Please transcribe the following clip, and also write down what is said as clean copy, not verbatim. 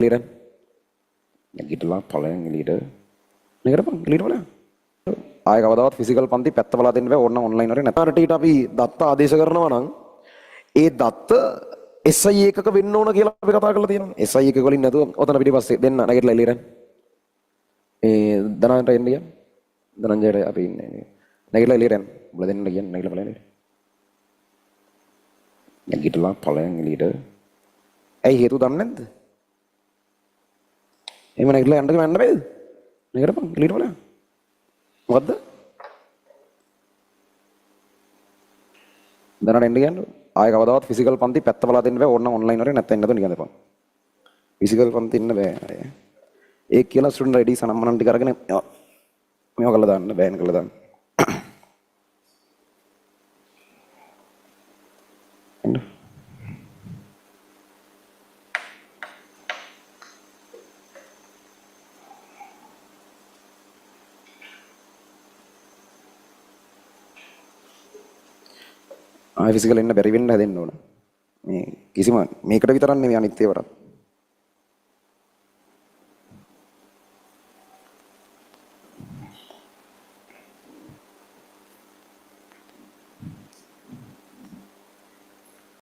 Liran. Gitulah paling leader. Negara bang, leader mana? ආය කවදාවත් physical පන්ති පැත්ත බලා දෙන්න බෑ ඕන ඔන්ලයින් වලින් නැත්නම් ටීට අපි දත්ත ආදේශ කරනවා නම් ඒ දත්ත SI එකක වෙන්න ඕන කියලා අපි කතා කරලා තියෙනවා. SI එකක වලින් නැතුව ඔතන පිටිපස්සේ දෙන්න නැගිටලා එළියට. ඒ දනන්ට එන්න ගියා. දනංජයට අපි ඉන්නේ. නැගිටලා එළියට යන්න. උඹලා දෙන්න කියන්නේ නැගිටලා බලන්න. නැගිටලා පළයන් එළියට. ඇයි හේතු දන්නේ නැද්ද? එහෙම නැගිටලා යන්න බෑ නේද? නැගිටපන් එළියට බලන්න. මොකද්ද? දනට එන්න කියන්නේ ආය කවදාවත් ෆිසිකල් පන්ති පැත්ත බලා දෙන්න බෑ ඕන ඔන්ලයින් වලින් නැත්නම් එන්න දුන්න නිකන් දෙපන්. ෆිසිකල් පන්ති ඉන්න බෑ. ඒක කියලා ස්ටුඩන්ට් ID සනම්මනම් ටික අරගෙන මේවා කරලා දාන්න බෑන් කරලා දාන්න. එන්න. ආය ෆිසිකල් එන්න බැරි වෙන්න හැදෙන්න ඕන. මේ කිසිම මේකට විතරක් නෙවෙයි අනිත් ඒවාට.